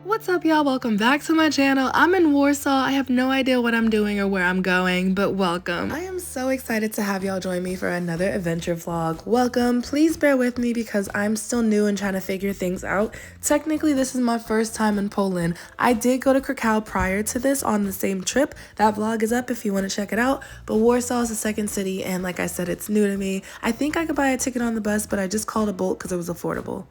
What's up, y'all? Welcome back to my channel. I'm in Warsaw. I have no idea what I'm doing or where I'm going, but welcome. I am so excited to have y'all join me for another adventure vlog. Welcome. Please bear with me because I'm still new and trying to figure things out. Technically, this is my first time in Poland. I did go to Krakow prior to this on the same trip. That vlog is up if you want to check it out, but Warsaw is the second city, and like I said, it's new to me. I think I could buy a ticket on the bus, but I just called a Bolt because it was affordable.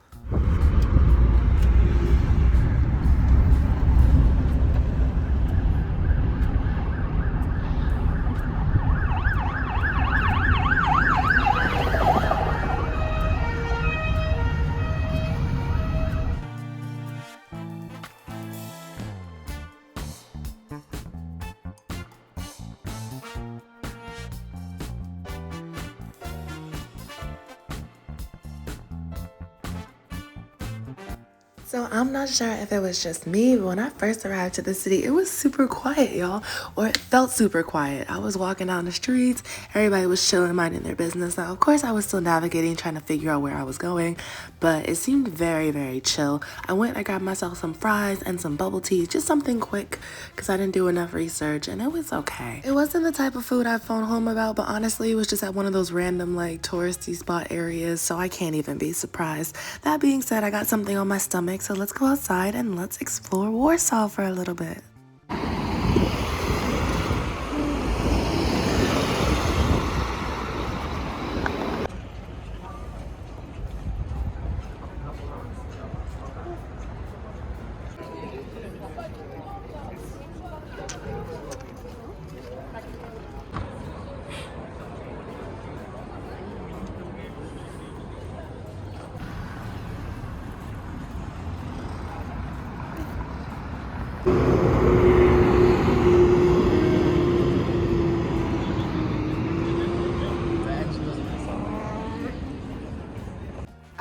So I'm not sure if it was just me, but when I first arrived to the city, it was super quiet, y'all, or it felt super quiet. I was walking down the streets, everybody was chilling, minding their business. Now, of course, I was still navigating, trying to figure out where I was going, but it seemed very, very chill. I grabbed myself some fries and some bubble tea, just something quick, because I didn't do enough research, and it was okay. It wasn't the type of food I'd phone home about, but honestly, it was just at one of those random, like, touristy spot areas, so I can't even be surprised. That being said, I got something on my stomach, so let's go outside and let's explore Warsaw for a little bit.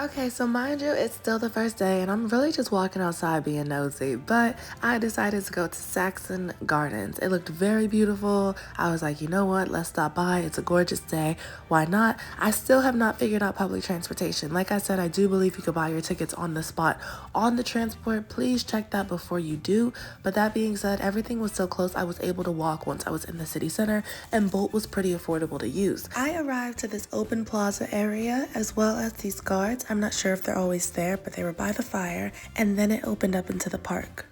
Okay, so mind you, it's still the first day and I'm really just walking outside being nosy, but I decided to go to Saxon Gardens. It looked very beautiful. I was like, you know what, let's stop by. It's a gorgeous day. Why not? I still have not figured out public transportation. Like I said, I do believe you could buy your tickets on the spot on the transport. Please check that before you do. But that being said, everything was so close, I was able to walk once I was in the city center, and Bolt was pretty affordable to use. I arrived to this open plaza area as well as these guards. I'm not sure if they're always there, but they were by the fire, and then it opened up into the park.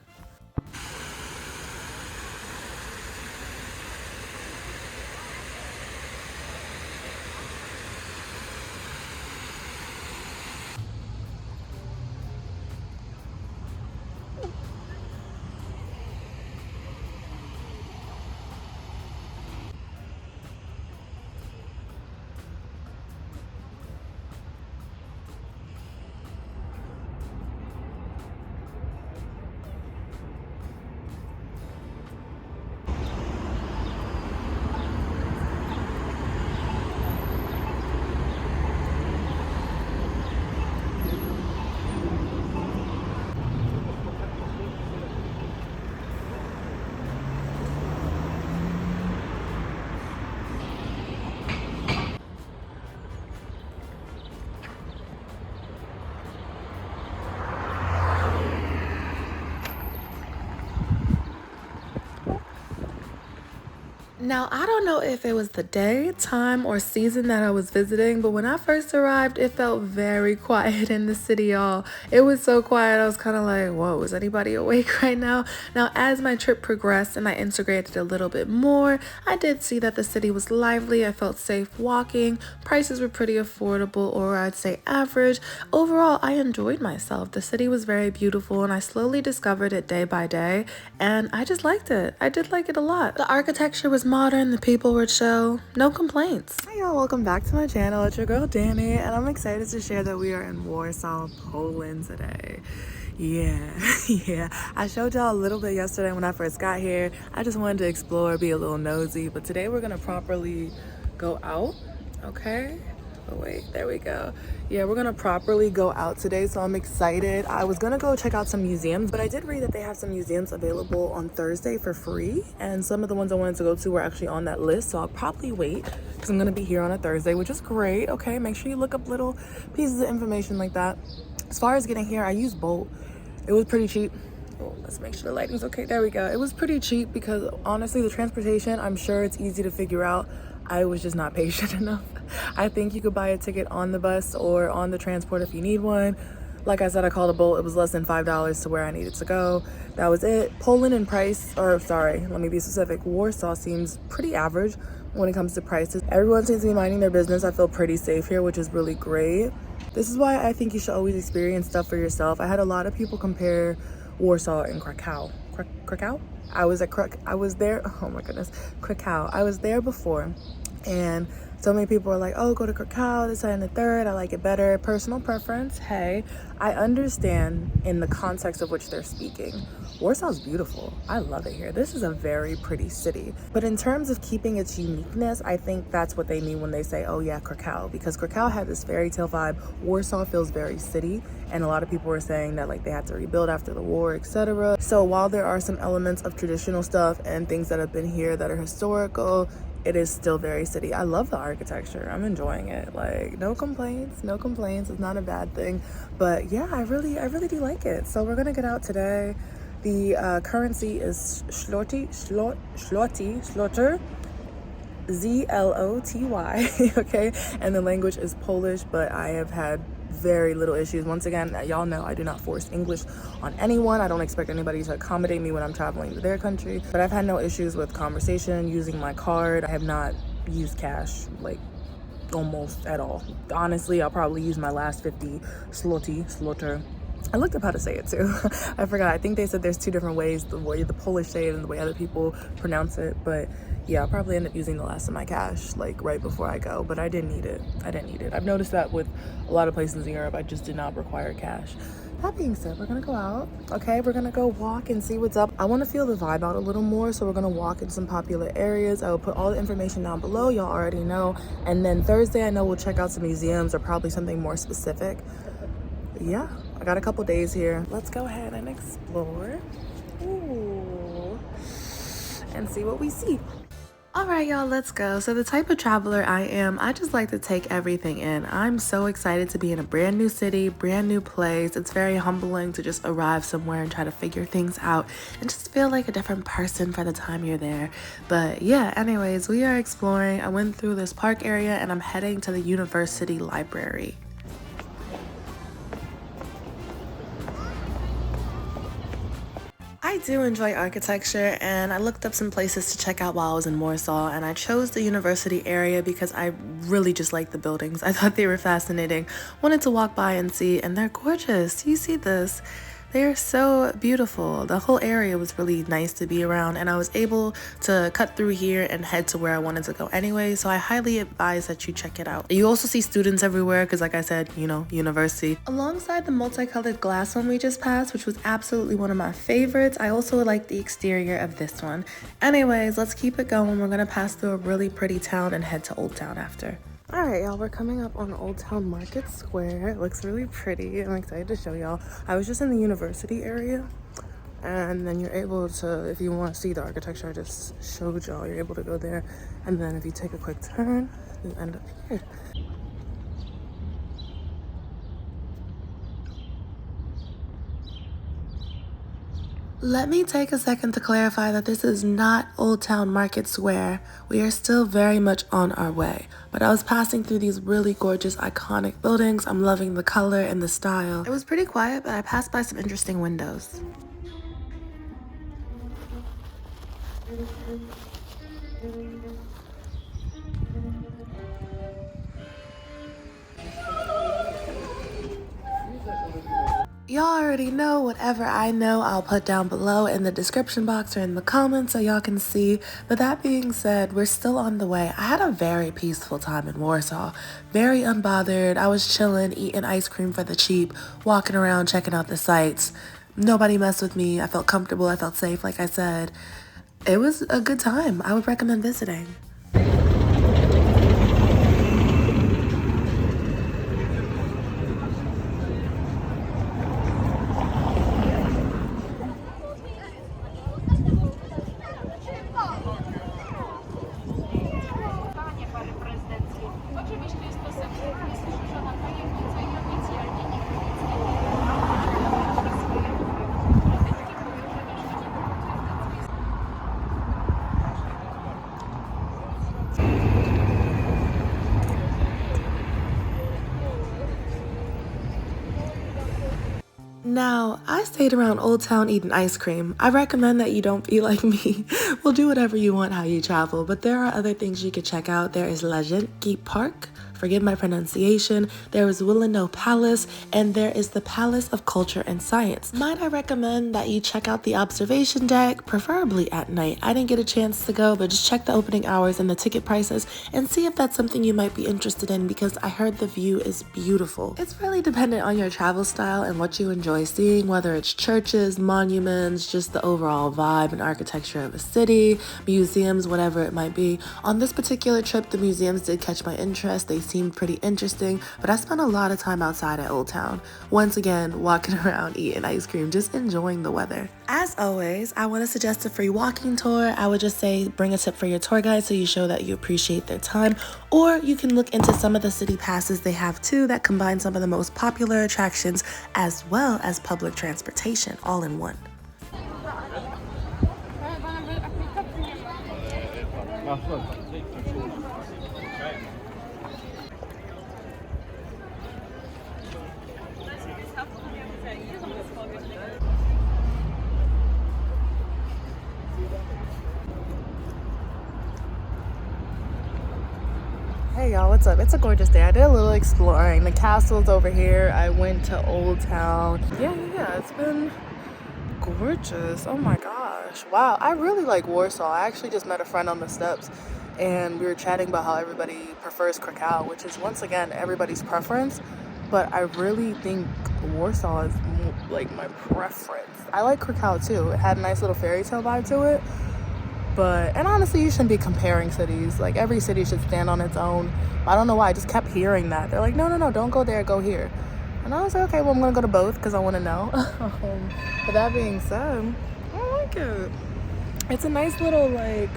Now, I don't know if it was the day, time, or season that I was visiting, but when I first arrived, it felt very quiet in the city, y'all. It was so quiet, I was kind of like, whoa, is anybody awake right now? Now, as my trip progressed and I integrated a little bit more, I did see that the city was lively. I felt safe walking. Prices were pretty affordable, or I'd say average. Overall, I enjoyed myself. The city was very beautiful, and I slowly discovered it day by day, and I just liked it. I did like it a lot. The architecture was modern, the people were chill, no complaints. Hi y'all, welcome back to my channel. It's your girl Danny, and I'm excited to share that we are in Warsaw, Poland today. Yeah, I showed y'all a little bit yesterday when I first got here. I just wanted to explore, be a little nosy, but today we're gonna properly go out, okay? Oh wait, there we go. Yeah, we're gonna properly go out today, so I'm excited. I was gonna go check out some museums, but I did read that they have some museums available on Thursday for free, and some of the ones I wanted to go to were actually on that list, so I'll probably wait because I'm gonna be here on a Thursday, which is great. Okay, make sure you look up little pieces of information like that. As far as getting here, I used Bolt. It was pretty cheap. Oh, let's make sure the lighting's okay. There we go. It was pretty cheap because honestly, the transportation, I'm sure it's easy to figure out. I was just not patient enough. I think you could buy a ticket on the bus or on the transport if you need one. Like I said, I called a Bolt. It was less than $5 to where I needed to go. That was it. Poland and price, or sorry, let me be specific. Warsaw seems pretty average when it comes to prices. Everyone seems to be minding their business. I feel pretty safe here, which is really great. This is why I think you should always experience stuff for yourself. I had a lot of people compare Warsaw and Krakow. Krakow? I was there, oh my goodness, Krakow. I was there before, and so many people are like, oh, go to Krakow, this, that, and the third. I like it better. Personal preference. Hey, I understand in the context of which they're speaking. Warsaw's beautiful. I love it here. This is a very pretty city. But in terms of keeping its uniqueness, I think that's what they mean when they say, oh yeah, Krakow. Because Krakow had this fairy tale vibe. Warsaw feels very city. And a lot of people were saying that like they had to rebuild after the war, etc. So while there are some elements of traditional stuff and things that have been here that are historical, it is still very city. I love the architecture. I'm enjoying it. Like, no complaints, no complaints. It's not a bad thing. But yeah, I really do like it. So we're gonna get out today. The currency is zloty, Z-L-O-T-Y, okay? And the language is Polish, but I have had very little issues. Once again, y'all know I do not force English on anyone. I don't expect anybody to accommodate me when I'm traveling to their country, but I've had no issues with conversation, using my card. I have not used cash, like, almost at all. Honestly, I'll probably use my last 50 zloty. I looked up how to say it too. I forgot. I think they said there's two different ways, the way the Polish say it and the way other people pronounce it. But yeah, I'll probably end up using the last of my cash like right before I go. But I didn't need it. I've noticed that with a lot of places in Europe, I just did not require cash. That being said, we're gonna go out, okay? We're gonna go walk and see what's up. I wanna feel the vibe out a little more, so we're gonna walk in some popular areas. I will put all the information down below, y'all already know. And then Thursday, I know we'll check out some museums or probably something more specific. Yeah, I got a couple days here. Let's go ahead and explore. Ooh, and see what we see. All right, y'all, let's go. So the type of traveler I am, I just like to take everything in. I'm so excited to be in a brand new city, brand new place. It's very humbling to just arrive somewhere and try to figure things out and just feel like a different person for the time you're there. But yeah, anyways, we are exploring. I went through this park area and I'm heading to the university library. I do enjoy architecture, and I looked up some places to check out while I was in Warsaw, and I chose the university area because I really just like the buildings. I thought they were fascinating, wanted to walk by and see, and they're gorgeous. You see this? They are so beautiful. The whole area was really nice to be around, and I was able to cut through here and head to where I wanted to go anyway, so I highly advise that you check it out. You also see students everywhere because, like I said, you know, university. Alongside the multicolored glass one we just passed, which was absolutely one of my favorites, I also like the exterior of this one. Anyways, let's keep it going. We're gonna pass through a really pretty town and head to Old Town after. All right, y'all, we're coming up on Old Town Market Square. It looks really pretty. I'm excited to show y'all. I was just in the university area, and then you're able to, if you want to see the architecture I just showed y'all, you're able to go there. And then if you take a quick turn, you end up here. Let me take a second to clarify that this is not Old Town Market Square. We are still very much on our way. But I was passing through these really gorgeous, iconic buildings. I'm loving the color and the style. It was pretty quiet, but I passed by some interesting windows. Y'all already know whatever I know I'll put down below in the description box or in the comments so y'all can see. But that being said, we're still on the way. I had a very peaceful time in Warsaw. Very unbothered. I was chilling, eating ice cream for the cheap, walking around, checking out the sights. Nobody messed with me. I felt comfortable. I felt safe, like I said. It was a good time. I would recommend visiting. So I stayed around Old Town eating ice cream. I recommend that you don't be like me. Well, do whatever you want how you travel, but there are other things you could check out. There is Legend Park. Forgive my pronunciation. There is Wilanów Palace, and there is the Palace of Culture and Science. Might I recommend that you check out the observation deck, preferably at night. I didn't get a chance to go, but just check the opening hours and the ticket prices and see if that's something you might be interested in, because I heard the view is beautiful. It's really dependent on your travel style and what you enjoy seeing, whether it's churches, monuments, just the overall vibe and architecture of a city, museums, whatever it might be. On this particular trip, the museums did catch my interest. They seemed pretty interesting, but I spent a lot of time outside at Old Town. Once again, walking around, eating ice cream, just enjoying the weather. As always, I want to suggest a free walking tour. I would just say bring a tip for your tour guide so you show that you appreciate their time, or you can look into some of the city passes they have too that combine some of the most popular attractions as well as public transportation all in one. Hey y'all, what's up? It's a gorgeous day. I did a little exploring. The castle's over here. I went to Old Town. Yeah, it's been gorgeous. Oh my gosh. Wow, I really like Warsaw. I actually just met a friend on the steps and we were chatting about how everybody prefers Krakow, which is once again everybody's preference, but I really think Warsaw is like my preference. I like Krakow too. It had a nice little fairy tale vibe to it. And honestly, you shouldn't be comparing cities. Like, every city should stand on its own. I don't know why. I just kept hearing that. They're like, no, don't go there, go here. And I was like, okay, well, I'm going to go to both because I want to know. But that being said, I like it. It's a nice little, like,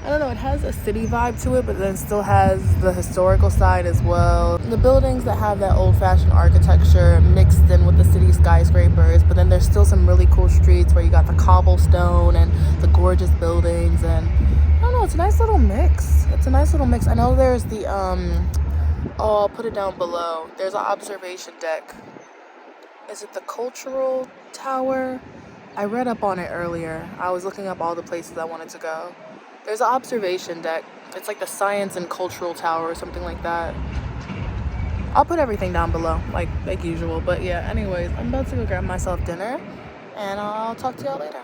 I don't know, it has a city vibe to it, but then still has the historical side as well. The buildings that have that old-fashioned architecture mixed in with the city skyscrapers, but then there's still some really cool streets where you got the cobblestone and the gorgeous buildings, and I don't know, it's a nice little mix. I know there's the, I'll put it down below. There's an observation deck. Is it the Cultural Tower? I read up on it earlier. I was looking up all the places I wanted to go. There's an observation deck. It's like the Science and Cultural Tower or something like that. I'll put everything down below, like usual. But yeah, anyways, I'm about to go grab myself dinner, and I'll talk to y'all later.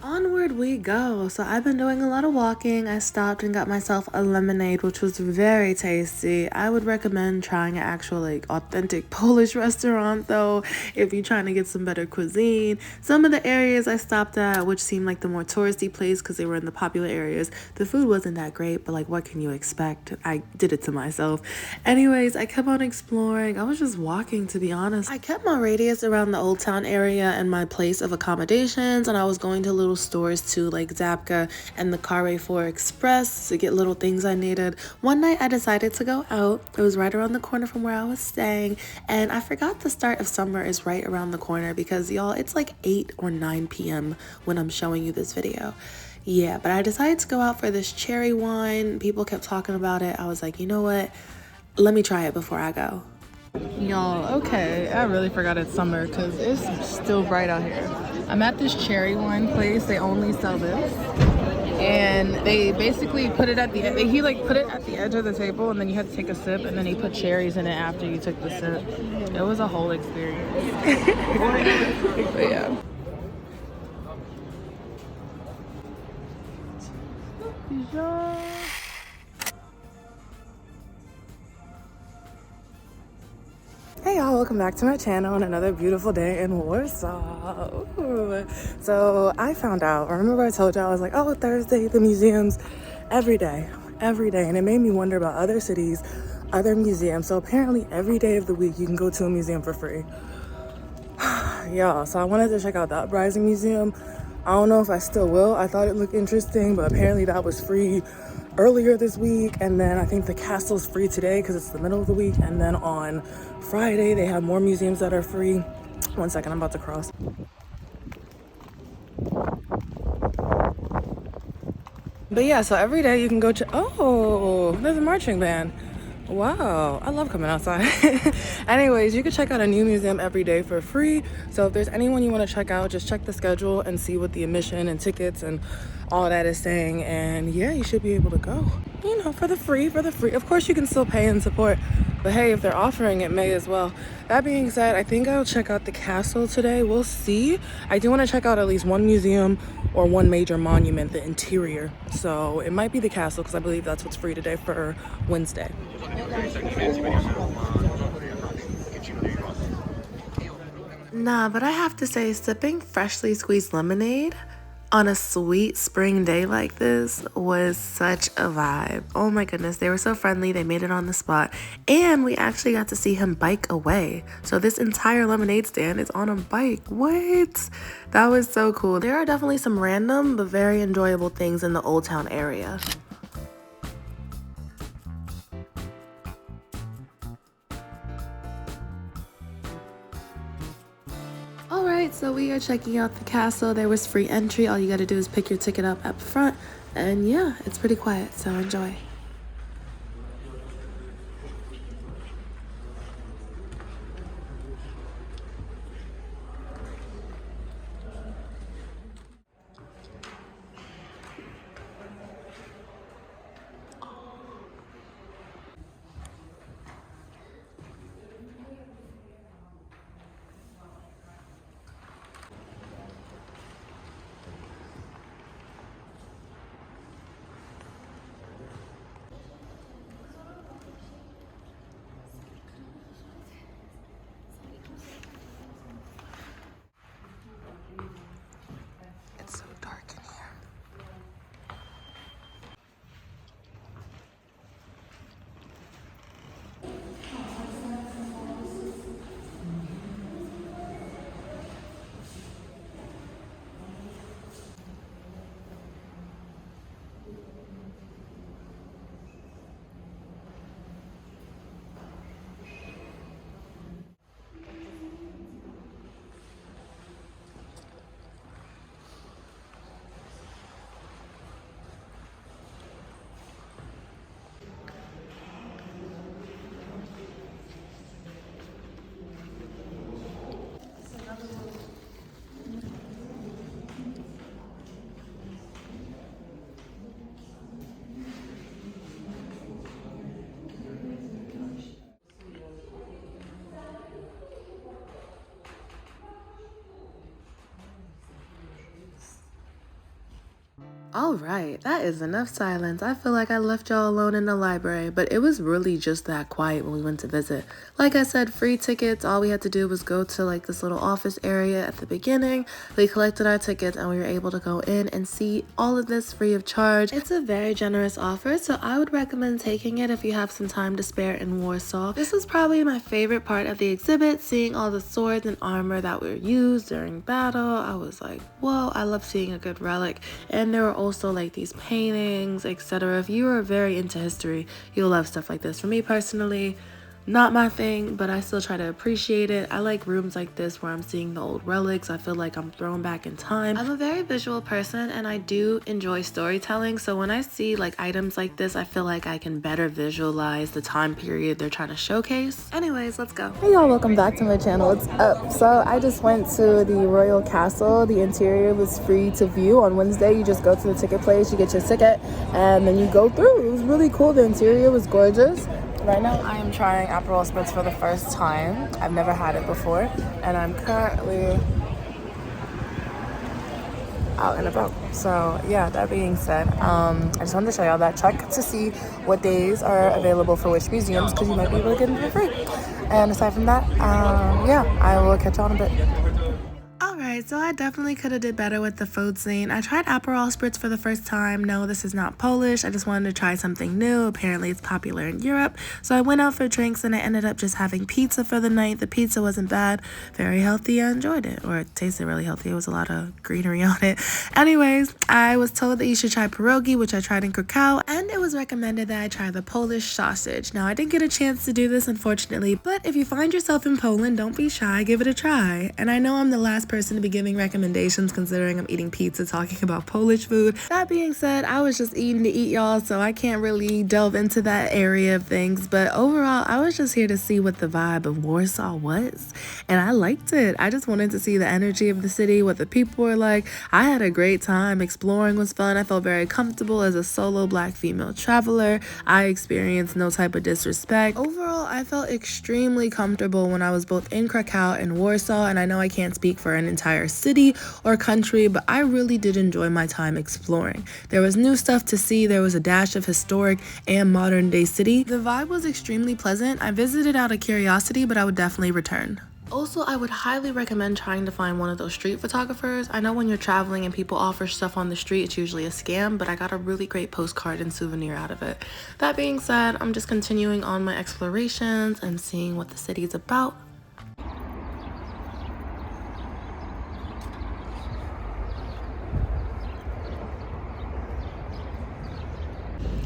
Onward we go. So I've been doing a lot of walking. I stopped and got myself a lemonade, which was very tasty. I would recommend trying an actual like authentic Polish restaurant though if you're trying to get some better cuisine. Some of the areas I stopped at, which seemed like the more touristy place because they were in the popular areas, the food wasn't that great, but like what can you expect? I did it to myself. Anyways, I kept on exploring. I was just walking, to be honest. I kept my radius around the Old Town area and my place of accommodations, and I was going to little stores too, like Zapka and the Carrefour Express, to get little things I needed. One night I decided to go out. It was right around the corner from where I was staying, and I forgot the start of summer is right around the corner because y'all, it's like 8 or 9 p.m. when I'm showing you this video. Yeah, but I decided to go out for this cherry wine. People kept talking about it. I was like, you know what, let me try it before I go. Y'all, okay, I really forgot it's summer because it's still bright out here. I'm at this cherry wine place. They only sell this, and they basically put it at the end. He like put it at the edge of the table, and then you had to take a sip, and then he put cherries in it after you took the sip. It was a whole experience. But yeah. Hey y'all, welcome back to my channel on another beautiful day in Warsaw. Ooh. So I found out, remember I told y'all, I was like, oh, Thursday, the museums, every day, and it made me wonder about other cities, other museums. So apparently every day of the week you can go to a museum for free. Y'all, so I wanted to check out the Uprising Museum. I don't know if I still will. I thought it looked interesting, but apparently that was free earlier this week, and then I think the castle's free today because it's the middle of the week, and then on Friday they have more museums that are free. One second, I'm about to cross. But yeah, so every day you can go to, oh, there's a marching band. Wow, I love coming outside. Anyways, you can check out a new museum every day for free. So if there's anyone you want to check out, just check the schedule and see what the admission and tickets and all that is saying. And yeah, you should be able to go, you know, for the free. Of course, you can still pay and support, but hey, if they're offering it, may as well. That being said, I think I'll check out the castle today. We'll see. I do want to check out at least one museum or one major monument, the interior. So it might be the castle because I believe that's what's free today for Wednesday. Nah, but I have to say, sipping freshly squeezed lemonade on a sweet spring day like this was such a vibe. Oh my goodness, they were so friendly. They made it on the spot. And we actually got to see him bike away. So this entire lemonade stand is on a bike. What? That was so cool. There are definitely some random but very enjoyable things in the Old Town area. Alright, so we are checking out the castle. There was free entry. All you gotta do is pick your ticket up up front. And yeah, it's pretty quiet, so enjoy. It's so dark in here. All right, that is enough silence. I feel like I left y'all alone in the library, but it was really just that quiet when we went to visit. Like I said, free tickets. All we had to do was go to like this little office area at the beginning. We collected our tickets and we were able to go in and see all of this free of charge. It's a very generous offer, so I would recommend taking it if you have some time to spare in Warsaw. This was probably my favorite part of the exhibit, seeing all the swords and armor that were used during battle. I was like, whoa, I love seeing a good relic. And there were also like these paintings, etc. If you are very into history, you'll love stuff like this. For me personally, not my thing, but I still try to appreciate it. I like rooms like this where I'm seeing the old relics. I feel like I'm thrown back in time. I'm a very visual person and I do enjoy storytelling, so when I see like items like this, I feel like I can better visualize the time period they're trying to showcase. Anyways, let's go. Hey y'all, welcome back to my channel. It's up. So I just went to the Royal Castle. The interior was free to view on Wednesday. You just go to the ticket place, you get your ticket, and then you go through. It was really cool. The interior was gorgeous. Right now, I am trying Aperol Spritz for the first time. I've never had it before, and I'm currently out and about. So yeah, that being said, I just wanted to show y'all that. Check to see what days are available for which museums, because you might be able to get them for free. And aside from that, yeah, I will catch y'all in a bit. Alright, so I definitely could have did better with the food scene. I tried Aperol Spritz for the first time. No, this is not Polish. I just wanted to try something new. Apparently it's popular in Europe. So I went out for drinks and I ended up just having pizza for the night. The pizza wasn't bad. Very healthy. I enjoyed it. Or it tasted really healthy. It was a lot of greenery on it. Anyways, I was told that you should try pierogi, which I tried in Krakow. And it was recommended that I try the Polish sausage. Now, I didn't get a chance to do this, unfortunately. But if you find yourself in Poland, don't be shy. Give it a try. And I know I'm the last person to be giving recommendations considering I'm eating pizza talking about Polish food. That being said, I was just eating to eat, y'all, so I can't really delve into that area of things. But overall, I was just here to see what the vibe of Warsaw was. And I liked it. I just wanted to see the energy of the city, what the people were like. I had a great time. Exploring was fun. I felt very comfortable as a solo Black female traveler. I experienced no type of disrespect. Overall, I felt extremely comfortable when I was both in Krakow and Warsaw, and I know I can't speak for an entire city or country, but I really did enjoy my time exploring. There was new stuff to see. There was a dash of historic and modern day city. The vibe was extremely pleasant. I visited out of curiosity, but I would definitely return. Also, I would highly recommend trying to find one of those street photographers. I know when you're traveling and people offer stuff on the street, it's usually a scam, but I got a really great postcard and souvenir out of it. That being said, I'm just continuing on my explorations and seeing what the city is about.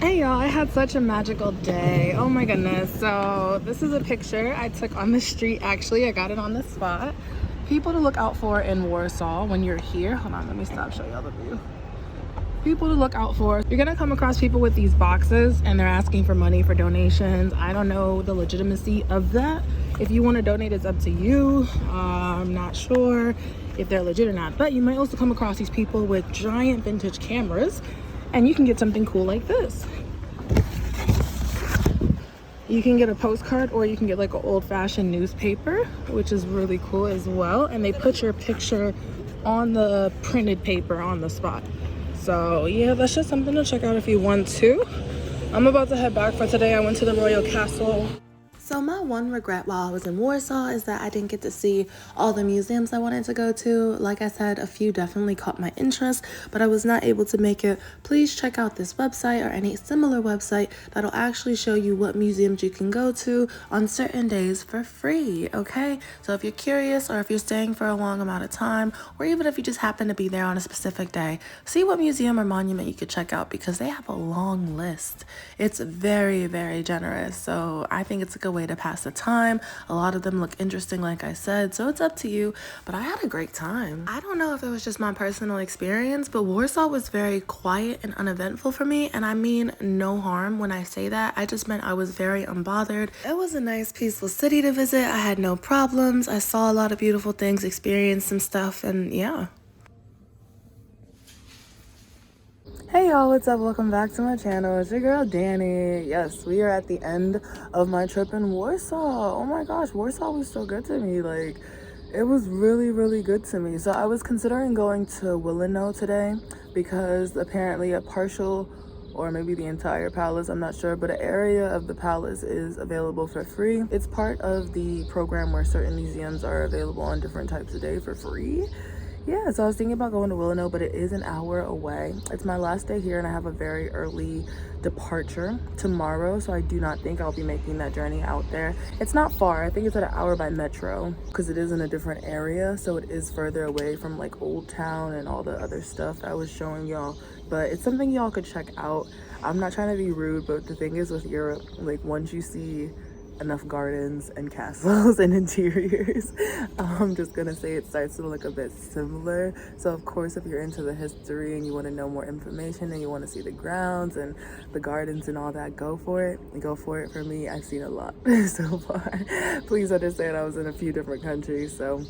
Hey y'all, I had such a magical day. Oh my goodness. So this is a picture I took on the street. Actually, I got it on the spot. People to look out for in Warsaw when you're here. Hold on, let me stop, show y'all the view. People to look out for. You're gonna come across people with these boxes and they're asking for money for donations. I don't know the legitimacy of that. If you want to donate, it's up to you. I'm not sure if they're legit or not, but you might also come across these people with giant vintage cameras, and you can get something cool like this. You can get a postcard, or you can get like an old-fashioned newspaper, which is really cool as well. And they put your picture on the printed paper on the spot. So yeah, that's just something to check out if you want to. I'm about to head back for today. I went to the Royal Castle. So my one regret while I was in Warsaw is that I didn't get to see all the museums I wanted to go to. Like I said, a few definitely caught my interest, but I was not able to make it. Please check out this website or any similar website that'll actually show you what museums you can go to on certain days for free, okay? So if you're curious, or if you're staying for a long amount of time, or even if you just happen to be there on a specific day, see what museum or monument you could check out, because they have a long list. It's very, very generous. So I think it's a good way to pass the time. A lot of them look interesting, like I said, so it's up to you, but I had a great time. I don't know if it was just my personal experience, but Warsaw was very quiet and uneventful for me, and I mean no harm when I say that. I just meant I was very unbothered. It was a nice, peaceful city to visit. I had no problems. I saw a lot of beautiful things, experienced some stuff, and yeah. Hey y'all, what's up? Welcome back to my channel. It's your girl Danny. Yes, we are at the end of my trip in Warsaw. Oh my gosh, Warsaw was so good to me. Like, it was really, really good to me. So I was considering going to Wilanów today, because apparently a partial, or maybe the entire palace, I'm not sure, but an area of the palace is available for free. It's part of the program where certain museums are available on different types of day for free. Yeah, so I was thinking about going to Wilanów, but it is an hour away. It's my last day here, and I have a very early departure tomorrow, so I do not think I'll be making that journey out there. It's not far. I think it's at an hour by metro, because it is in a different area, so it is further away from like Old Town and all the other stuff that I was showing y'all. But it's something y'all could check out. I'm not trying to be rude, but the thing is with Europe, like once you see enough gardens and castles and interiors, I'm just gonna say it starts to look a bit similar. So of course, if you're into the history and you want to know more information and you want to see the grounds and the gardens and all that, go for it. Go for it. For me, I've seen a lot so far. Please understand, I was in a few different countries, so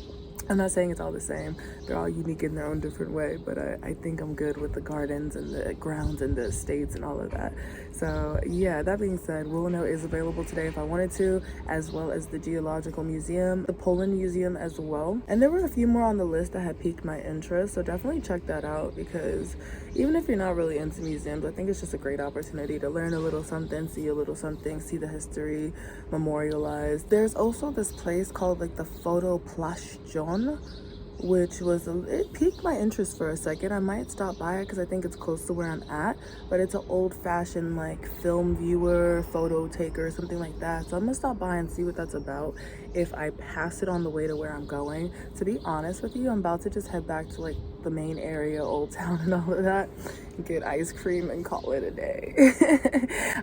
I'm not saying it's all the same. They're all unique in their own different way, but I think I'm good with the gardens and the grounds and the estates and all of that. So yeah, that being said, Wilanów is available today if I wanted to, as well as the Geological Museum, the POLIN Museum as well. And there were a few more on the list that had piqued my interest, so definitely check that out, because even if you're not really into museums, I think it's just a great opportunity to learn a little something, see a little something, see the history memorialized. There's also this place called like the Fotoplastikon, which was it piqued my interest for a second. I might stop by it because I think it's close to where I'm at, but it's an old-fashioned like film viewer, photo taker, something like that. So I'm gonna stop by and see what that's about. if I pass it on the way to where I'm going. To be honest with you, I'm about to just head back to like the main area, Old Town and all of that, get ice cream and call it a day.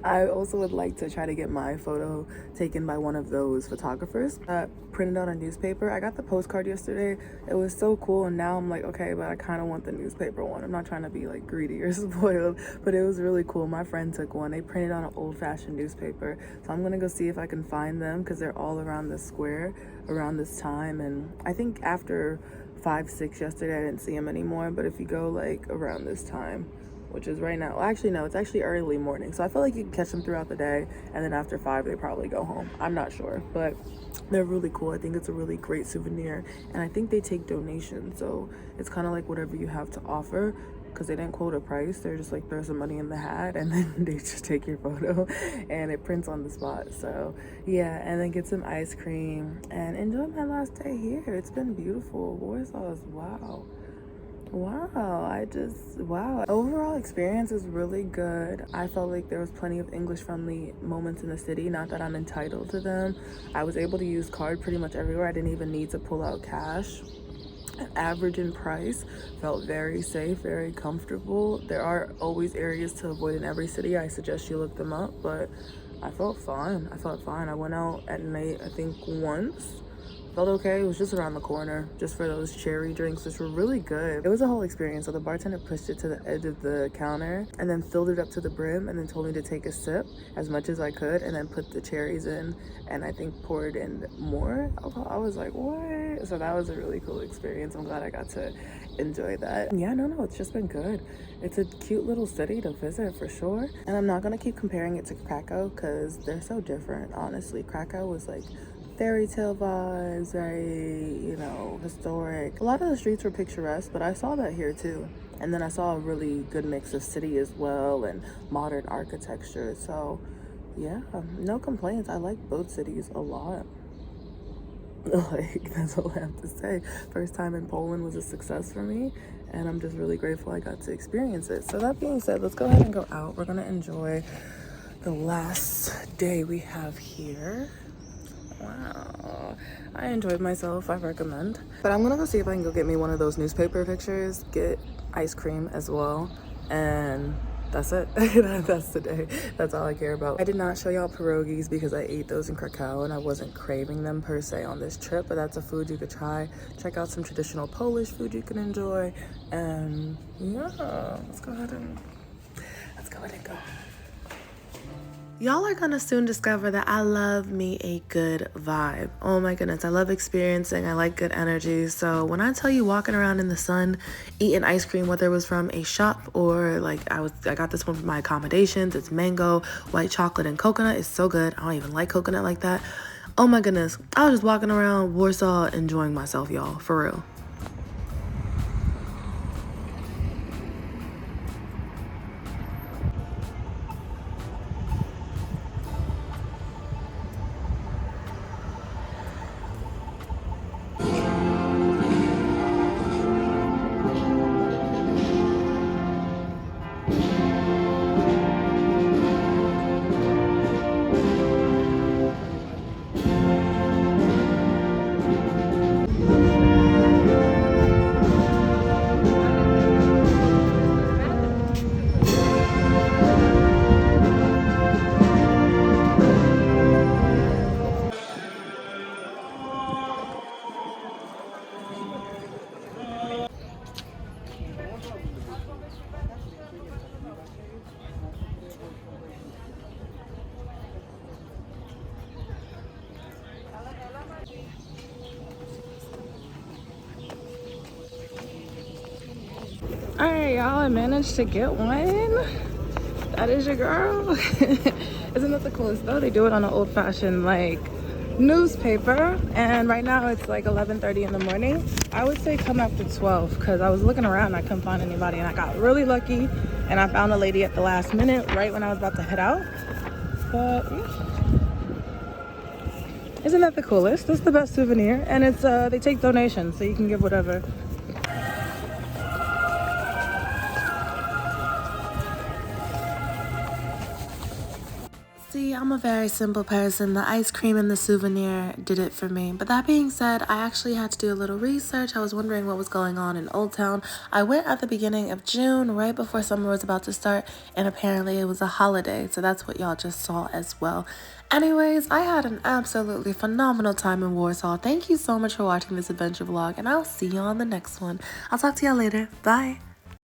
I also would like to try to get my photo taken by one of those photographers that printed out a newspaper. I got the postcard yesterday. It was so cool, and now I'm like, okay, but I kind of want the newspaper one. I'm not trying to be like greedy or spoiled, but it was really cool. My friend took one. They printed on an old-fashioned newspaper, so I'm gonna go see if I can find them because they're all around the square around this time. And I think after 5, 6 yesterday, I didn't see them anymore. But if you go like around this time, which is right now, well, actually no, it's actually early morning, so I feel like you can catch them throughout the day, and then after 5 they probably go home. I'm not sure, but they're really cool. I think it's a really great souvenir, and I think they take donations, so it's kind of like whatever you have to offer, because they didn't quote a price. They're just like, throw some money in the hat and then they just take your photo and it prints on the spot. So yeah, and then get some ice cream and enjoy my last day here. It's been beautiful. Warsaw is wow. Overall experience is really good. I felt like there was plenty of English friendly moments in the city. Not that I'm entitled to them. I was able to use card pretty much everywhere. I didn't even need to pull out cash. Average in price, felt very safe, very comfortable. There are always areas to avoid in every city. I suggest you look them up, but I felt fine. I went out at night, I think once. Felt okay. It was just around the corner, just for those cherry drinks, which were really good. It was a whole experience. So the bartender pushed it to the edge of the counter and then filled it up to the brim and then told me to take a sip as much as I could and then put the cherries in and I think poured in more. I was like, what? So that was a really cool experience. I'm glad I got to enjoy that. And yeah, no, it's just been good. It's a cute little city to visit for sure. And I'm not gonna keep comparing it to Krakow because they're so different, honestly. Krakow was like fairy tale vibes, very, you know, historic. A lot of the streets were picturesque, but I saw that here too. And then I saw a really good mix of city as well and modern architecture. So yeah, no complaints. I like both cities a lot. Like, that's all I have to say. First time in Poland was a success for me, and I'm just really grateful I got to experience it. So that being said, let's go ahead and go out. We're gonna enjoy the last day we have here. Wow, I enjoyed myself. I recommend. But I'm gonna go see if I can go get me one of those newspaper pictures, get ice cream as well, and that's it. That's the day. That's all I care about. I did not show y'all pierogies because I ate those in Krakow and I wasn't craving them per se on this trip, but that's a food you could try. Check out some traditional Polish food you can enjoy, and yeah, let's go ahead and go. Y'all are gonna soon discover that I love me a good vibe. Oh my goodness, I love experiencing, I like good energy. So when I tell you walking around in the sun, eating ice cream, whether it was from a shop or like I got this one from my accommodations, it's mango, white chocolate, and coconut. It's so good. I don't even like coconut like that. Oh my goodness, I was just walking around Warsaw enjoying myself, y'all, for real. All right, y'all, I managed to get one. That is your girl. Isn't that the coolest though? They do it on an old-fashioned like newspaper, and right now it's like 11:30 in the morning. I would say come after 12 because I was looking around and I couldn't find anybody, and I got really lucky and I found a lady at the last minute right when I was about to head out. But yeah. Isn't that the coolest? That's the best souvenir, and it's they take donations, so you can give whatever. See, I'm a very simple person. The ice cream and the souvenir did it for me. But that being said, I actually had to do a little research. I was wondering what was going on in Old Town. I went at the beginning of June, right before summer was about to start, and apparently it was a holiday. So that's what y'all just saw as well. Anyways, I had an absolutely phenomenal time in Warsaw. Thank you so much for watching this adventure vlog, and I'll see you on the next one. I'll talk to y'all later. Bye.